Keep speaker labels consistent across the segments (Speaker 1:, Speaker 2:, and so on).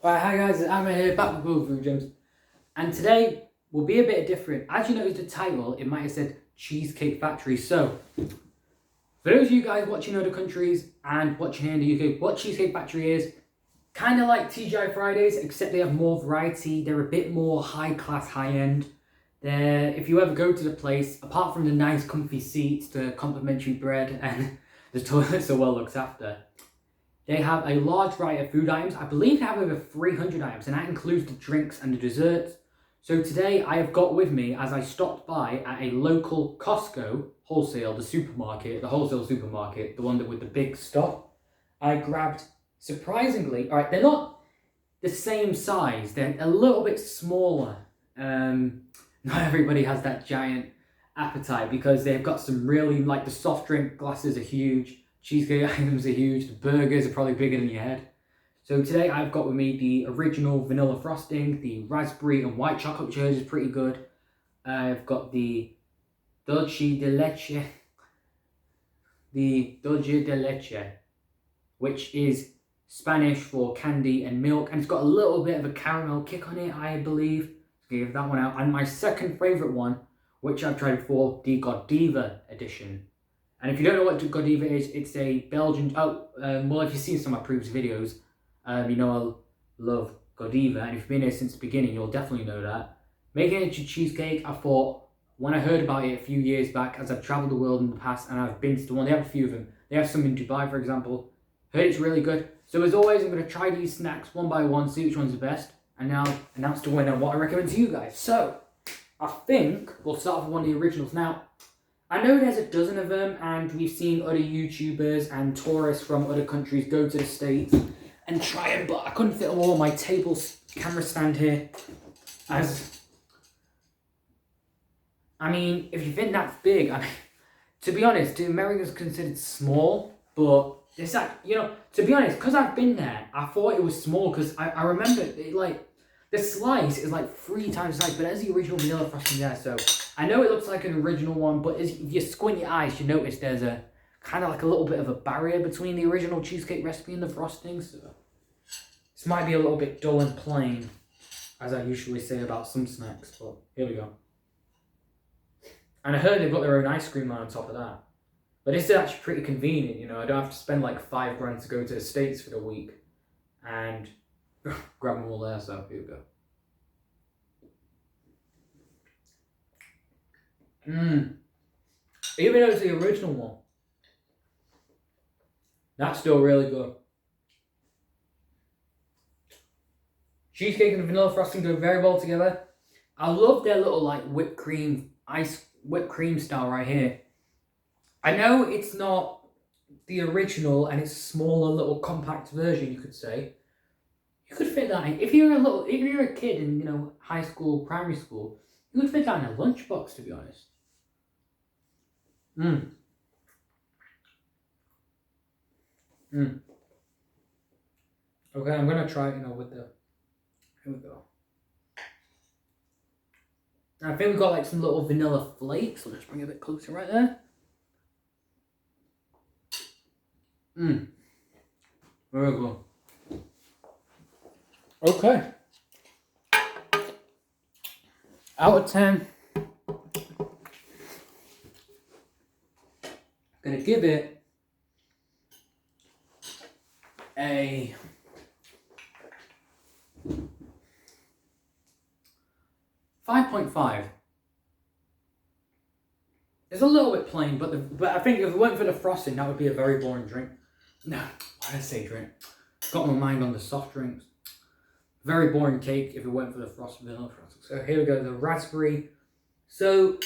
Speaker 1: Alright, hi guys, I'm here back with Food Gems, and today will be a bit different. As you noticed the title, it might have said Cheesecake Factory. So, for those of you guys watching other countries and watching here in the UK, what Cheesecake Factory is, kind of like TGI Fridays, except they have more variety. They're a bit more high class, high end. If you ever go to the place, apart from the nice comfy seats, the complimentary bread, and the toilet so well looked after, they have a large variety of food items. I believe they have over 300 items, and that includes the drinks and the desserts. So today I have got with me, as I stopped by at a local Costco wholesale, the wholesale supermarket, the one that with the big stuff, I grabbed, surprisingly, alright, they're not the same size, they're a little bit smaller. Not everybody has that giant appetite because they've got some really, like the soft drink glasses are huge. Cheesecake items are huge. The burgers are probably bigger than your head. So today I've got with me the original vanilla frosting, the raspberry and white chocolate, which I heard is pretty good. I've got the dulce de leche, which is Spanish for candy and milk, and it's got a little bit of a caramel kick on it, I believe. So give that one out. And my second favourite one, which I've tried before, the Godiva edition. And if you don't know what godiva is, it's a Belgian... well, if you've seen some of my previous videos, you know I love godiva. And if you've been here since the beginning, you'll definitely know that. Making it into cheesecake, I thought, when I heard about it a few years back, as I've travelled the world in the past, and I've been to one, they have a few of them. They have some in Dubai, for example. Heard it's really good. So as always, I'm going to try these snacks one by one, see which one's the best. And now announce the winner, what I recommend to you guys. So, I think we'll start off with one of the originals. Now, I know there's a dozen of them, and we've seen other YouTubers and tourists from other countries go to the States and try them, but I couldn't fit them all on my camera stand here. I mean, if you think that's big, to be honest, the America's considered small, but it's like, you know, to be honest, because I've been there, I thought it was small, because I remember, the slice is like 3 times the size, but there's the original vanilla frosting there, so I know it looks like an original one, but if you squint your eyes, you notice there's a kind of like a little bit of a barrier between the original cheesecake recipe and the frosting, so this might be a little bit dull and plain, as I usually say about some snacks, but here we go. And I heard they've got their own ice cream line on top of that. But this is actually pretty convenient, you know, I don't have to spend like $5 to go to the States for the week and grab them all there, so here we go. Even though it's the original one, that's still really good. Cheesecake and vanilla frosting go very well together. I love their little like whipped cream style right here. I know it's not the original and it's a smaller little compact version, you could say. You could fit that in. If you're a kid in, you know, high school, primary school, you could fit that in a lunchbox, to be honest. Okay, I'm gonna try it, you know, with the... Here we go. I think we've got like some little vanilla flakes. I'll just bring it a bit closer right there. Very good. Okay. Out of 10. I'm gonna give it a 5.5. It's a little bit plain, but I think if it weren't for the frosting, that would be a very boring drink. No, why did I say drink? Got my mind on the soft drinks. Very boring cake if it weren't for the vanilla frosting. So here we go, the raspberry. So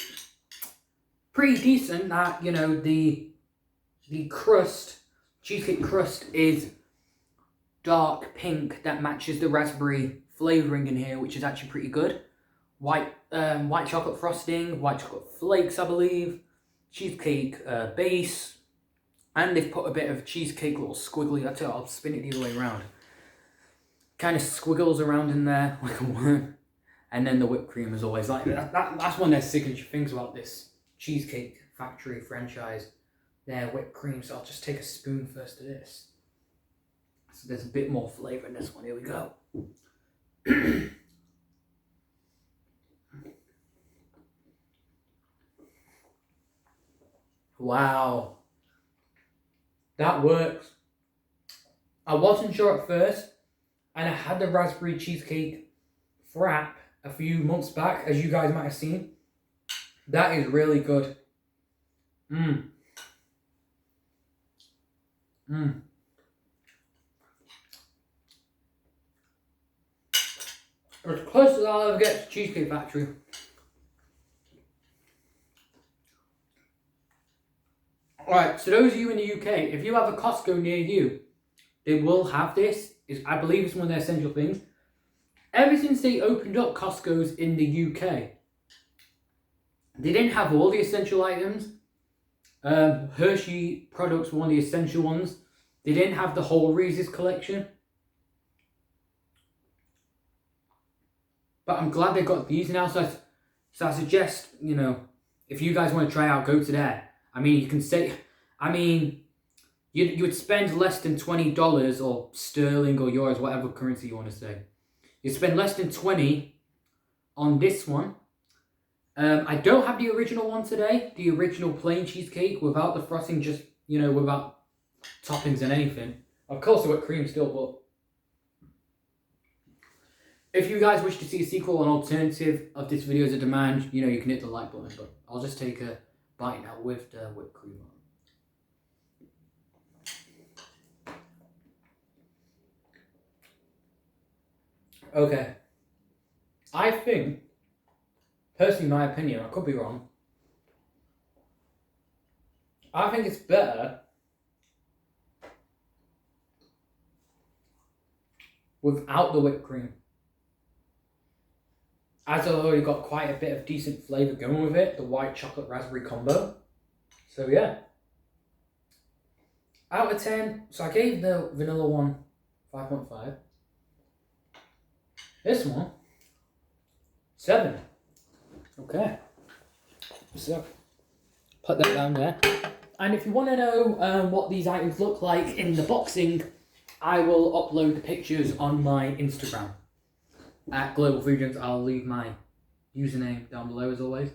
Speaker 1: pretty decent. That, you know, the crust, cheesecake crust, is dark pink. That matches the raspberry flavouring in here, which is actually pretty good. White chocolate frosting, white chocolate flakes, I believe, cheesecake base, and they've put a bit of cheesecake little squiggly. That's it. I'll spin it the other way around. Kind of squiggles around in there like a worm, and then the whipped cream is always like that's one of their signature things about this Cheesecake Factory franchise. Their whipped cream. So I'll just take a spoon first of this. So there's a bit more flavour in this one. Here we go. Wow. That works. I wasn't sure at first, and I had the raspberry cheesecake frap a few months back, as you guys might have seen. That is really good. As close as I'll ever get to Cheesecake Factory. Alright, so those of you in the UK, if you have a Costco near you, they will have this. I believe it's one of their essential things. Ever since they opened up Costco's in the UK, they didn't have all the essential items. Hershey products were one of the essential ones. They didn't have the whole Reese's collection. But I'm glad they got these now. So I suggest, you know, if you guys want to try out, go to there. I mean, you can say, you would spend less than $20 or sterling or euros, whatever currency you want to say. You'd spend less than 20 on this one. I don't have the original one today, the original plain cheesecake without the frosting, just, you know, without toppings and anything. Of course, the whipped cream still, but if you guys wish to see a sequel or an alternative of this video as a demand, you know, you can hit the like button, but I'll just take a bite now with the whipped cream on. Okay. I think, personally, my opinion, I could be wrong, I think it's better without the whipped cream. As I've already got quite a bit of decent flavour going with it, the white chocolate raspberry combo. So yeah. Out of 10, so I gave the vanilla one 5.5. This one, 7. Okay. So, put that down there. And if you want to know what these items look like in the boxing, I will upload the pictures on my Instagram. At Global Food. I'll leave my username down below as always.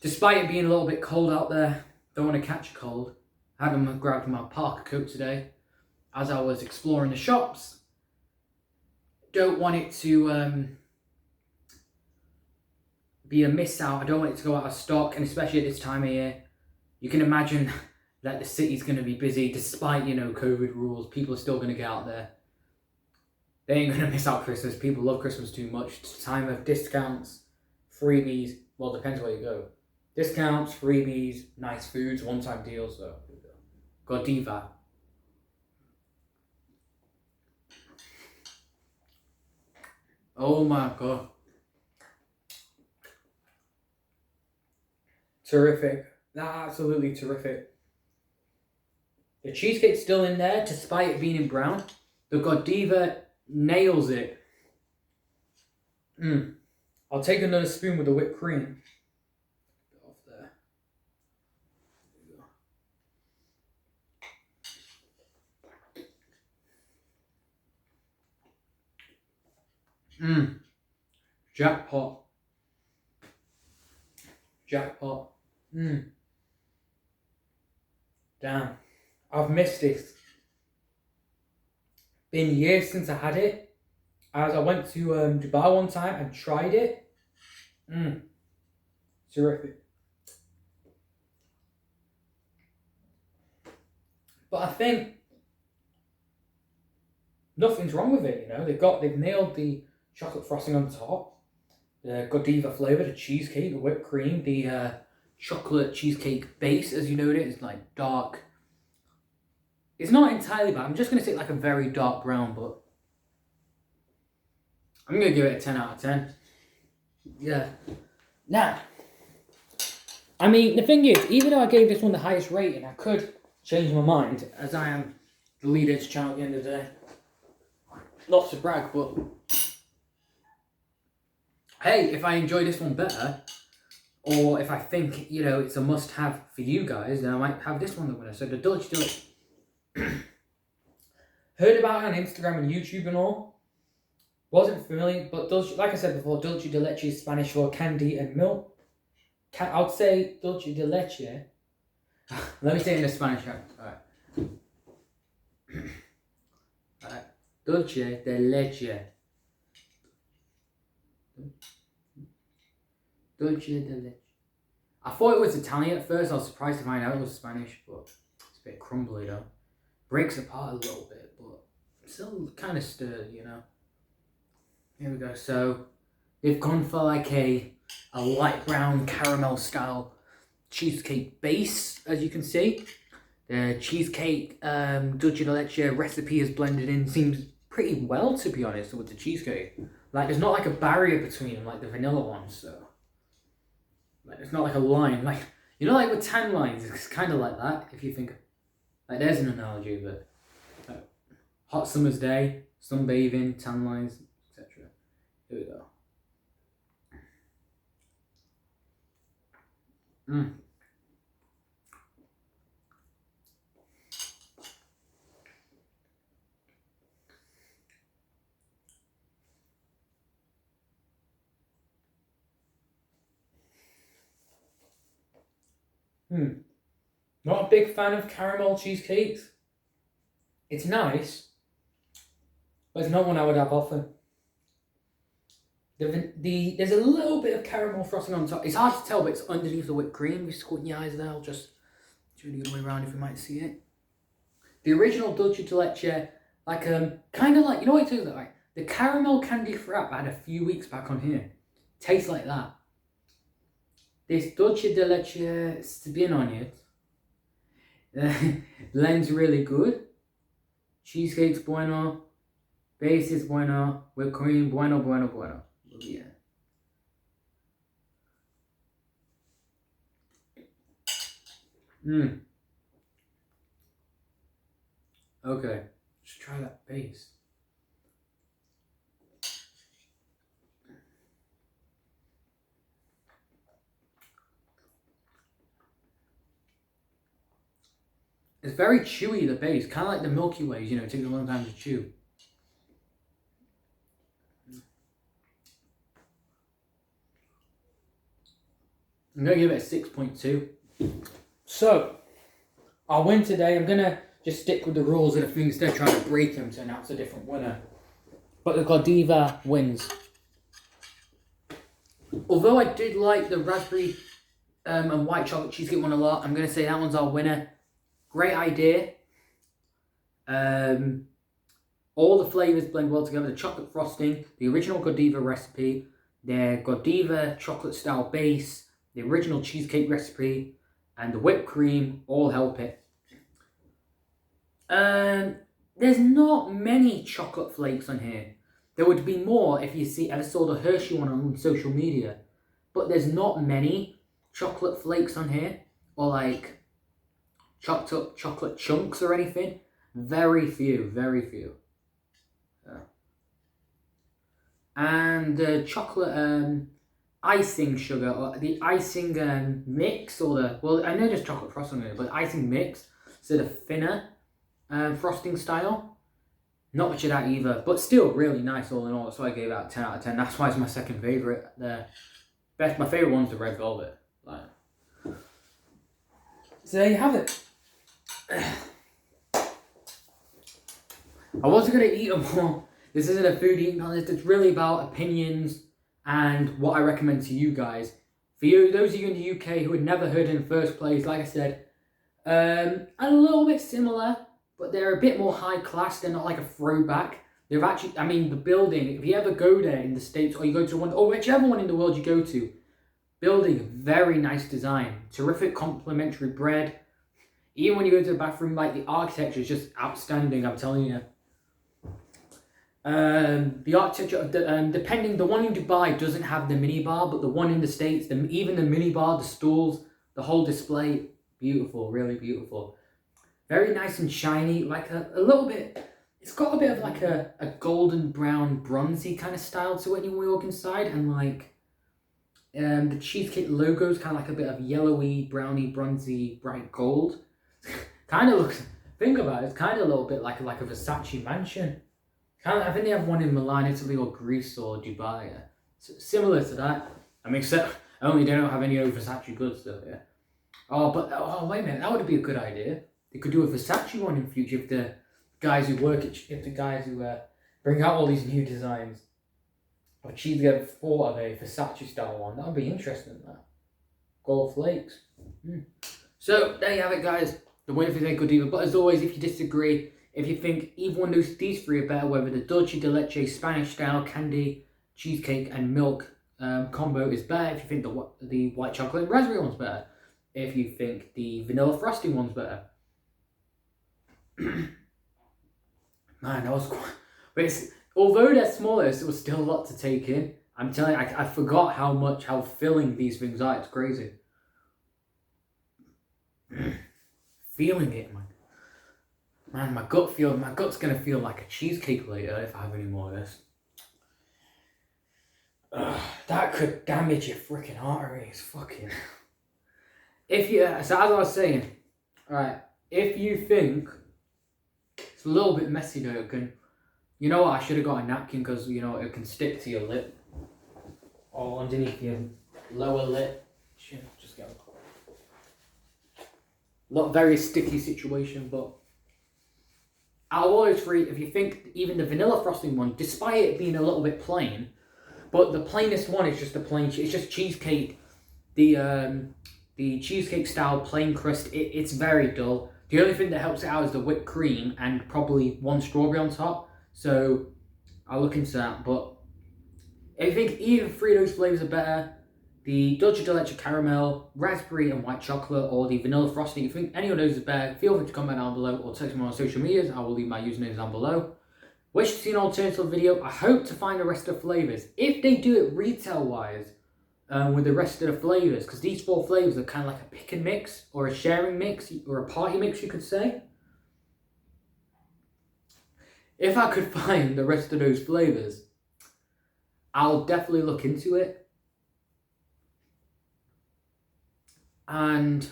Speaker 1: Despite it being a little bit cold out there, don't want to catch a cold. I had grabbed my parka coat today as I was exploring the shops. Don't want it to be a miss out. I don't want it to go out of stock, and especially at this time of year. You can imagine that the city's going to be busy despite, you know, COVID rules. People are still going to get out there. They ain't going to miss out Christmas. People love Christmas too much. It's time of discounts, freebies. Well, depends where you go. Discounts, freebies, nice foods, one-time deals. So, godiva. Oh my god. Terrific. Absolutely terrific. The cheesecake's still in there, despite it being in brown. The godiva nails it. I'll take another spoon with the whipped cream. Off there. Jackpot. Jackpot. Damn. I've missed this. Been years since I had it. As I went to Dubai one time and tried it. Terrific. But I think nothing's wrong with it, you know. They've nailed the chocolate frosting on top, the godiva flavour, the cheesecake, the whipped cream, the chocolate cheesecake base, as you know it is like dark. It's not entirely bad. I'm just going to say like a very dark brown, but I'm going to give it a 10 out of 10. Yeah. Now, I mean, the thing is, even though I gave this one the highest rating, I could change my mind, as I am the leader of this channel at the end of the day. Not to brag, but hey, if I enjoy this one better, or if I think, you know, it's a must-have for you guys, then I might have this one the winner. So the dulce, Heard about it on Instagram and YouTube and all. Wasn't familiar, but dulce, like I said before, dulce de leche is Spanish for candy and milk. I would say dulce de leche. Let me say it in a Spanish accent. Alright. Alright. Dulce de leche. Dulce de leche. I thought it was Italian at first. I was surprised to find out it was Spanish, but it's a bit crumbly though. Breaks apart a little bit, but still kind of sturdy, you know. Here we go. So they've gone for like a light brown caramel style cheesecake base, as you can see. The cheesecake dulce de leche recipe is blended in. Seems pretty well, to be honest, with the cheesecake. Like there's not like a barrier between them like the vanilla ones. So like it's not like a line. Like you know, like with tan lines, it's kind of like that. If you think, like there's an analogy, but hot summer's day, sunbathing, tan lines, etc. Here we go. Not a big fan of caramel cheesecakes. It's nice, but it's not one I would have often. There's a little bit of caramel frosting on top. It's hard to tell, but it's underneath the whipped cream. You squint your eyes there. I'll just turn the other way around if you might see it. The original dulce de leche, like kind of like, you know what it tastes like? The caramel candy frap I had a few weeks back on here. Tastes like that. This dulce de leche, to be honest, blends really good. Cheesecake's bueno. Base is bueno. Whipped cream, bueno, bueno, bueno. Yeah. Okay, let's try that base. It's very chewy, the base, kind of like the Milky Ways, you know, it takes a long time to chew. I'm going to give it a 6.2. So, I'll win today. I'm going to just stick with the rules of the thing instead of trying to break them to announce a different winner. But the Godiva wins. Although I did like the raspberry and white chocolate cheesecake one a lot, I'm going to say that one's our winner. Great idea. All the flavours blend well together. The chocolate frosting, the original Godiva recipe, the Godiva chocolate style base, the original cheesecake recipe, and the whipped cream all help it. There's not many chocolate flakes on here. There would be more if you ever saw the Hershey one on social media. But there's not many chocolate flakes on here, or like chopped up chocolate chunks or anything. Very few, very few. And the chocolate icing sugar, or the icing mix, or the, well, I know there's chocolate frosting in it, but icing mix, so the thinner frosting style. Not much of that either, but still really nice all in all. That's why I gave out 10 out of 10. That's why it's my second favourite. My favourite one's the red velvet. Like. So there you have it. I wasn't going to eat them all. This isn't a food eating contest. It's really about opinions and what I recommend to you guys. For you, those of you in the UK who had never heard in the first place, like I said, a little bit similar, but they're a bit more high class. They're not like a throwback. They're actually, I mean, the building, if you ever go there in the States, or you go to one, or whichever one in the world you go to, building, very nice design. Terrific complimentary bread. Even when you go to the bathroom, like the architecture is just outstanding, I'm telling you. The architecture, depending, the one in Dubai doesn't have the mini bar, but the one in the States, even the mini bar, the stools, the whole display, beautiful, really beautiful. Very nice and shiny, like a little bit, it's got a bit of like a golden brown bronzy kind of style to it when you walk inside, and like the cheesecake logo is kind of like a bit of yellowy, browny, bronzy, bright gold. Kind of looks think about it, it's kind of a little bit like a Versace mansion. I think they have one in Milan, Italy, or Greece, or Dubai. Yeah. Similar to that. I mean, except only they don't have any Versace goods though. Yeah. Oh, wait a minute, that would be a good idea. They could do a Versace one in future if the guys who bring out all these new designs of cheesecake thought of a Versace style one. That would be interesting. That gold flakes. So there you have it, guys. The winner for the godiva. But as always, if you disagree, if you think either one of these three are better, whether the dulce de leche Spanish style candy cheesecake and milk combo is better, if you think the white chocolate and raspberry one's better, if you think the vanilla frosting one's better. Man, that was quite... But although they're smaller, it was still a lot to take in. I'm telling you, I forgot how filling these things are. It's crazy. Feeling it, man. Man, my gut's gonna feel like a cheesecake later if I have any more of this. That could damage your freaking arteries. Fucking. So as I was saying, alright, if you think it's a little bit messy though, you know what, I should have got a napkin because, you know, it can stick to your lip. Or underneath your lower lip. Just get not very sticky situation, but out of all those three, if you think even the vanilla frosting one, despite it being a little bit plain, but the plainest one is just the plain, it's just cheesecake, the cheesecake style plain crust, it's very dull. The only thing that helps it out is the whipped cream and probably one strawberry on top, so I'll look into that. But if you think either three of those flavours are better, the dulce de leche caramel, raspberry and white chocolate, or the vanilla frosting, if you think any of those are better, feel free to comment down below or text me on social medias. I will leave my usernames down below. Wish to see an alternative video. I hope to find the rest of the flavours. If they do it retail wise with the rest of the flavours, because these 4 flavours are kind of like a pick and mix or a sharing mix or a party mix, you could say. If I could find the rest of those flavours, I'll definitely look into it. And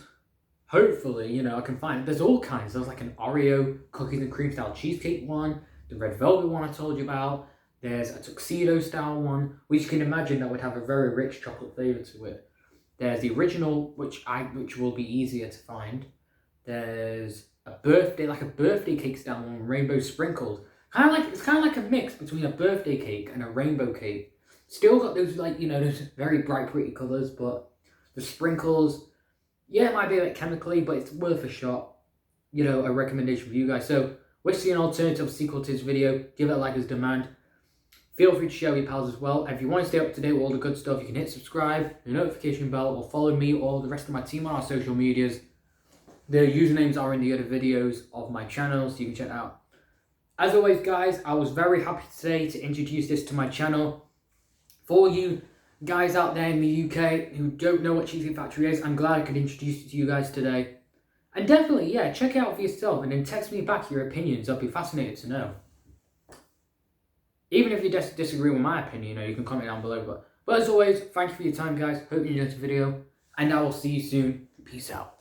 Speaker 1: hopefully, you know, I can find, there's all kinds. There's like an Oreo cookies and cream style cheesecake one, the red velvet one I told you about. There's a tuxedo style one, which you can imagine that would have a very rich chocolate flavour to it. There's the original, which will be easier to find. There's a birthday cake style one, rainbow sprinkled. It's kind of like a mix between a birthday cake and a rainbow cake. Still got those, like, you know, those very bright pretty colours, but the sprinkles, yeah, it might be a bit chemically, but it's worth a shot. You know, a recommendation for you guys. So, wish to see an alternative sequel to this video. Give it a like as demand. Feel free to share with your pals as well. And if you want to stay up to date with all the good stuff, you can hit subscribe, the notification bell, or follow me or the rest of my team on our social medias. The usernames are in the other videos of my channel, so you can check it out. As always, guys, I was very happy today to introduce this to my channel. For you guys out there in the UK who don't know what Cheesecake Factory is, I'm glad I could introduce it to you guys today. And definitely, yeah, check it out for yourself and then text me back your opinions. I'll be fascinated to know. Even if you disagree with my opinion, you know, you can comment down below. But as always, thank you for your time, guys. Hope you enjoyed the video, and I will see you soon. Peace out.